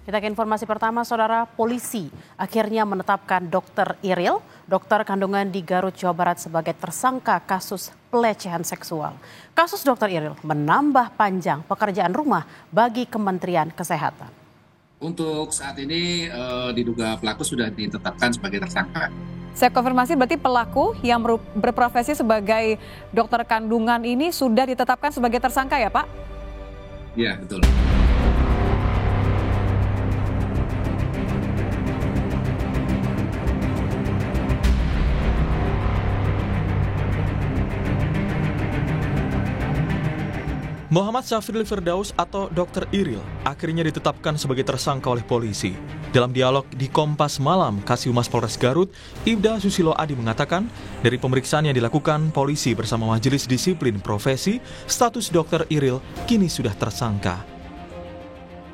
Kita ke informasi pertama, Saudara. Polisi akhirnya menetapkan Dr. Iril, dokter kandungan di Garut, Jawa Barat sebagai tersangka kasus pelecehan seksual. Kasus Dr. Iril menambah panjang pekerjaan rumah bagi Kementerian Kesehatan. Untuk saat ini diduga pelaku sudah ditetapkan sebagai tersangka. Saya konfirmasi, berarti pelaku yang berprofesi sebagai dokter kandungan ini sudah ditetapkan sebagai tersangka ya, Pak? Iya, betul. Muhammad Syafril Firdaus atau Dr. Iril akhirnya ditetapkan sebagai tersangka oleh polisi. Dalam dialog di Kompas Malam, Kasih Polres Garut, Ibda Susilo Adi mengatakan, dari pemeriksaan yang dilakukan polisi bersama Majelis Disiplin Profesi, status Dr. Iril kini sudah tersangka.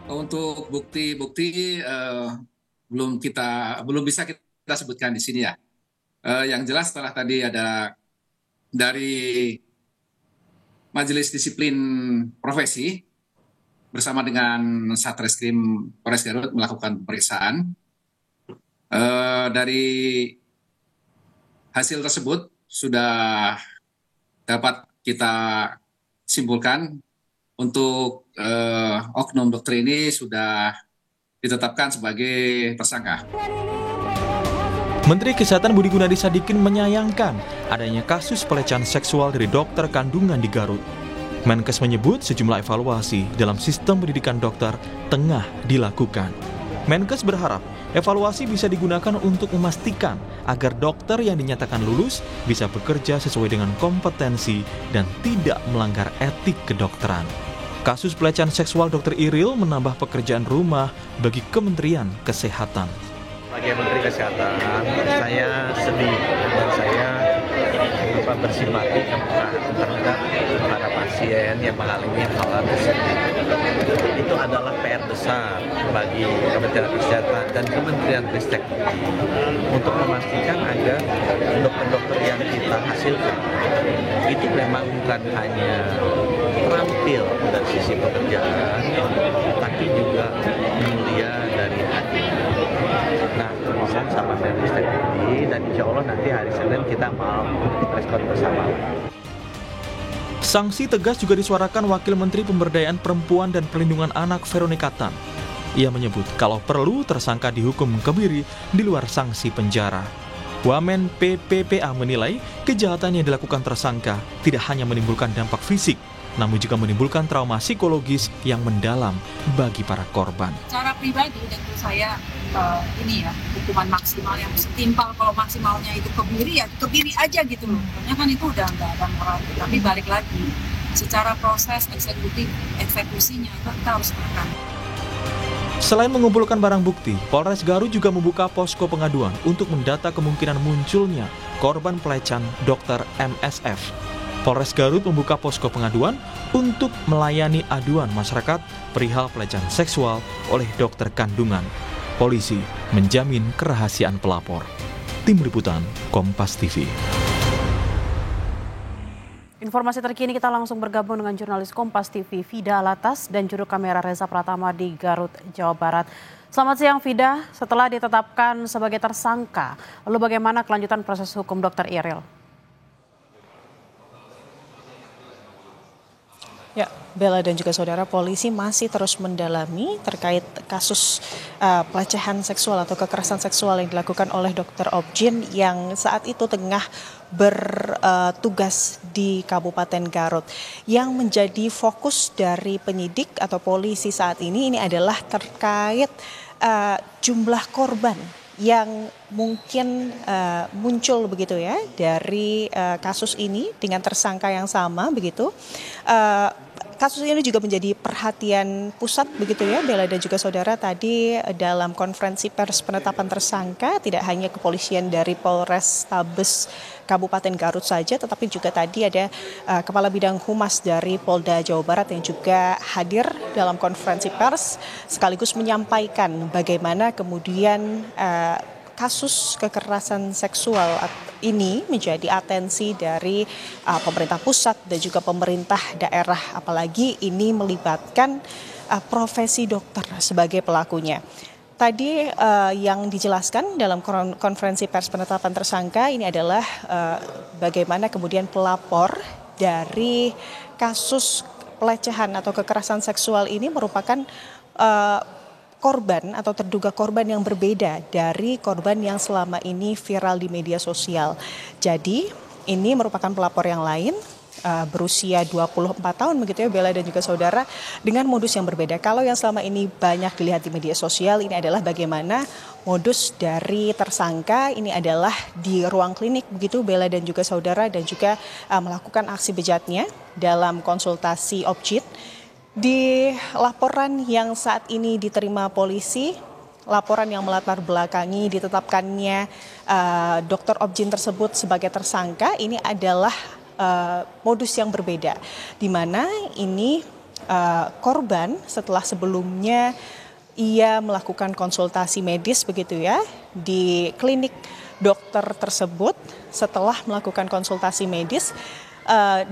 Untuk bukti-bukti belum bisa kita sebutkan di sini ya. Yang jelas setelah tadi ada dari Majelis Disiplin Profesi bersama dengan Satreskrim Polres Garut melakukan pemeriksaan. Dari hasil tersebut sudah dapat kita simpulkan untuk oknum dokter ini sudah ditetapkan sebagai tersangka. Menteri Kesehatan Budi Gunadi Sadikin menyayangkan adanya kasus pelecehan seksual dari dokter kandungan di Garut. Menkes menyebut sejumlah evaluasi dalam sistem pendidikan dokter tengah dilakukan. Menkes berharap evaluasi bisa digunakan untuk memastikan agar dokter yang dinyatakan lulus bisa bekerja sesuai dengan kompetensi dan tidak melanggar etik kedokteran. Kasus pelecehan seksual Dr. Iril menambah pekerjaan rumah bagi Kementerian Kesehatan. Sebagai Menteri Kesehatan, saya sedih dan saya bersimpati terhadap para pasien yang mengalami hal tersebut. Itu adalah PR besar bagi Kementerian Kesehatan dan Kementerian Ristek untuk memastikan agar dokter-dokter yang kita hasilkan itu memang bukan hanya terampil dari sisi pekerjaan, tapi juga mulia dari hati. Nah, tulisan sama Ristek ini, dan insya Allah nanti hari Senin kita mau respon bersama. Sanksi tegas juga disuarakan Wakil Menteri Pemberdayaan Perempuan dan Perlindungan Anak Veronica Tan. Ia menyebut kalau perlu tersangka dihukum kebiri di luar sanksi penjara. Wamen PPPA menilai kejahatan yang dilakukan tersangka tidak hanya menimbulkan dampak fisik, namun juga menimbulkan trauma psikologis yang mendalam bagi para korban. Secara pribadi dan menurut saya hukuman maksimal yang setimpal, kalau maksimalnya itu kebiri ya kebiri aja gitu loh. Karena kan itu udah nggak ada moral. Tapi balik lagi, secara proses eksekusinya kita harus tekan. Selain mengumpulkan barang bukti, Polres Garut juga membuka posko pengaduan untuk mendata kemungkinan munculnya korban pelecehan Dr. MSF. Polres Garut membuka posko pengaduan untuk melayani aduan masyarakat perihal pelecehan seksual oleh dokter kandungan. Polisi menjamin kerahasiaan pelapor. Tim Liputan Kompas TV. Informasi terkini kita langsung bergabung dengan jurnalis Kompas TV Vida Alatas dan juru kamera Reza Pratama di Garut, Jawa Barat. Selamat siang Vida, setelah ditetapkan sebagai tersangka, lalu bagaimana kelanjutan proses hukum Dr. Iril? Ya, Bella dan juga saudara, polisi masih terus mendalami terkait kasus pelecehan seksual atau kekerasan seksual yang dilakukan oleh Dr. Objin yang saat itu tengah bertugas di Kabupaten Garut. Yang menjadi fokus dari penyidik atau polisi saat ini adalah terkait jumlah korban yang mungkin muncul begitu ya dari kasus ini dengan tersangka yang sama begitu. Kasus ini juga menjadi perhatian pusat begitu ya Bella dan juga saudara. Tadi dalam konferensi pers penetapan tersangka tidak hanya kepolisian dari Polres Tabes Kabupaten Garut saja, tetapi juga tadi ada Kepala Bidang Humas dari Polda Jawa Barat yang juga hadir dalam konferensi pers sekaligus menyampaikan bagaimana kemudian kasus kekerasan seksual ini menjadi atensi dari pemerintah pusat dan juga pemerintah daerah, apalagi ini melibatkan profesi dokter sebagai pelakunya. Tadi yang dijelaskan dalam konferensi pers penetapan tersangka ini adalah bagaimana kemudian pelapor dari kasus pelecehan atau kekerasan seksual ini merupakan korban atau terduga korban yang berbeda dari korban yang selama ini viral di media sosial. Jadi ini merupakan pelapor yang lain, berusia 24 tahun begitu ya Bella dan juga saudara, dengan modus yang berbeda. Kalau yang selama ini banyak dilihat di media sosial, ini adalah bagaimana modus dari tersangka ini adalah di ruang klinik begitu Bella dan juga saudara, dan juga melakukan aksi bejatnya dalam konsultasi objit. Di laporan yang saat ini diterima polisi, laporan yang melatar belakangi ditetapkannya Dr. Objin tersebut sebagai tersangka, ini adalah modus yang berbeda, di mana ini korban setelah sebelumnya ia melakukan konsultasi medis begitu ya di klinik dokter tersebut. Setelah melakukan konsultasi medis,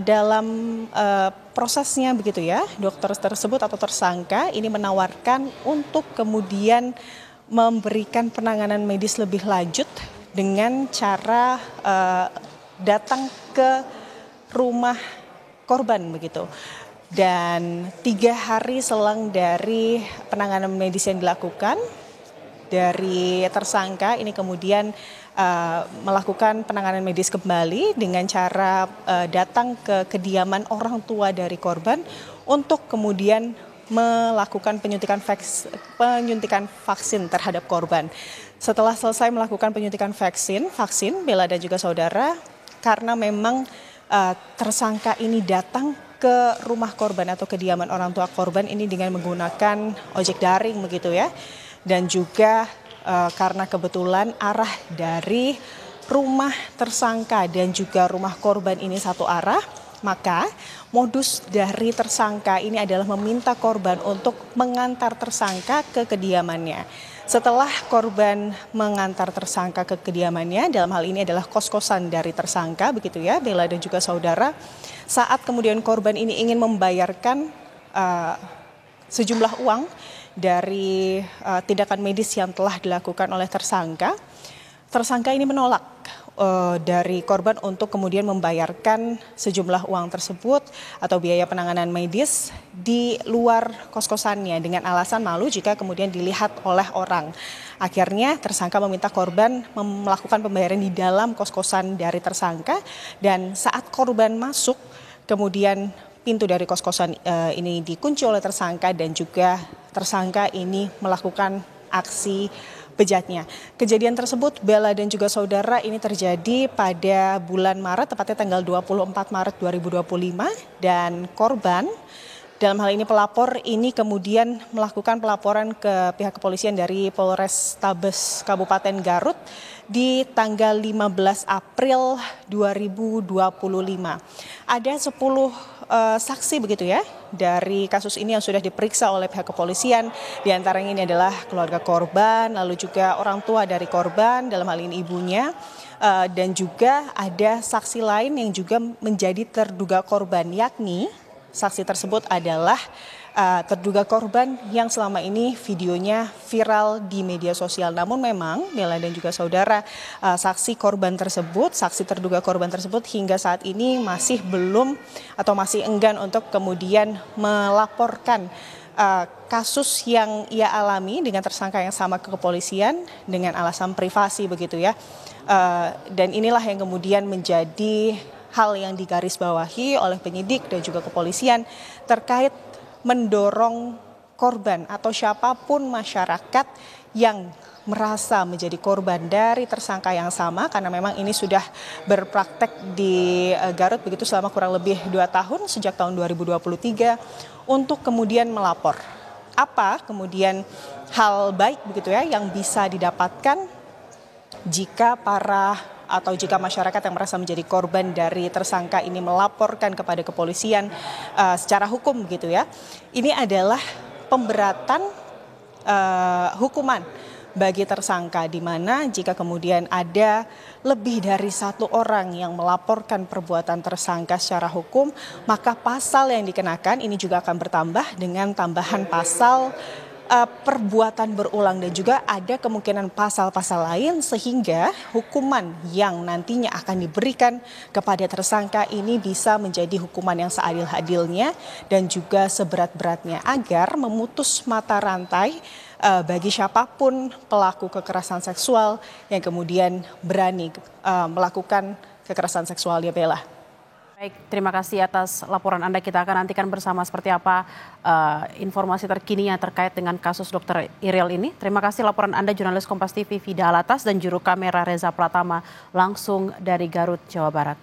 dalam prosesnya begitu ya, dokter tersebut atau tersangka ini menawarkan untuk kemudian memberikan penanganan medis lebih lanjut dengan cara datang ke rumah korban begitu. Dan 3 hari selang dari penanganan medis yang dilakukan, dari tersangka ini kemudian melakukan penanganan medis kembali dengan cara datang ke kediaman orang tua dari korban untuk kemudian melakukan penyuntikan vaksin terhadap korban. Setelah selesai melakukan penyuntikan vaksin Bella dan juga saudara, karena memang tersangka ini datang ke rumah korban atau kediaman orang tua korban ini dengan menggunakan ojek daring begitu ya, dan juga karena kebetulan arah dari rumah tersangka dan juga rumah korban ini satu arah, maka modus dari tersangka ini adalah meminta korban untuk mengantar tersangka ke kediamannya. Setelah korban mengantar tersangka ke kediamannya, dalam hal ini adalah kos-kosan dari tersangka begitu ya Bella dan juga saudara, saat kemudian korban ini ingin membayarkan sejumlah uang dari tindakan medis yang telah dilakukan oleh tersangka ini menolak dari korban untuk kemudian membayarkan sejumlah uang tersebut atau biaya penanganan medis di luar kos-kosannya dengan alasan malu jika kemudian dilihat oleh orang. Akhirnya tersangka meminta korban melakukan pembayaran di dalam kos-kosan dari tersangka, dan saat korban masuk kemudian pintu dari kos-kosan ini dikunci oleh tersangka, dan juga tersangka ini melakukan aksi bejatnya. Kejadian tersebut Bella dan juga saudara ini terjadi pada bulan Maret, tepatnya tanggal 24 Maret 2025, dan korban dalam hal ini pelapor ini kemudian melakukan pelaporan ke pihak kepolisian dari Polrestabes Kabupaten Garut di tanggal 15 April 2025. Ada 10 saksi begitu ya dari kasus ini yang sudah diperiksa oleh pihak kepolisian. Di antaranya ini adalah keluarga korban, lalu juga orang tua dari korban, dalam hal ini ibunya, dan juga ada saksi lain yang juga menjadi terduga korban, yakni saksi tersebut adalah terduga korban yang selama ini videonya viral di media sosial. Namun memang Bella dan juga saudara, saksi korban tersebut, saksi terduga korban tersebut hingga saat ini masih belum atau masih enggan untuk kemudian melaporkan kasus yang ia alami dengan tersangka yang sama ke kepolisian dengan alasan privasi begitu ya. Dan inilah yang kemudian menjadi hal yang digarisbawahi oleh penyidik dan juga kepolisian terkait mendorong korban atau siapapun masyarakat yang merasa menjadi korban dari tersangka yang sama, karena memang ini sudah berpraktek di Garut begitu selama kurang lebih 2 tahun sejak tahun 2023, untuk kemudian melapor. Apa kemudian hal baik begitu ya yang bisa didapatkan jika jika masyarakat yang merasa menjadi korban dari tersangka ini melaporkan kepada kepolisian secara hukum gitu ya. Ini adalah pemberatan hukuman bagi tersangka, di mana jika kemudian ada lebih dari satu orang yang melaporkan perbuatan tersangka secara hukum, maka pasal yang dikenakan ini juga akan bertambah dengan tambahan pasal perbuatan berulang dan juga ada kemungkinan pasal-pasal lain, sehingga hukuman yang nantinya akan diberikan kepada tersangka ini bisa menjadi hukuman yang seadil-adilnya dan juga seberat-beratnya, agar memutus mata rantai bagi siapapun pelaku kekerasan seksual yang kemudian berani melakukan kekerasan seksual, ya Bella. Baik, terima kasih atas laporan Anda. Kita akan nantikan bersama seperti apa informasi terkininya terkait dengan kasus Dr. Iril ini. Terima kasih laporan Anda, jurnalis Kompas TV Vida Alatas dan juru kamera Reza Pratama langsung dari Garut, Jawa Barat.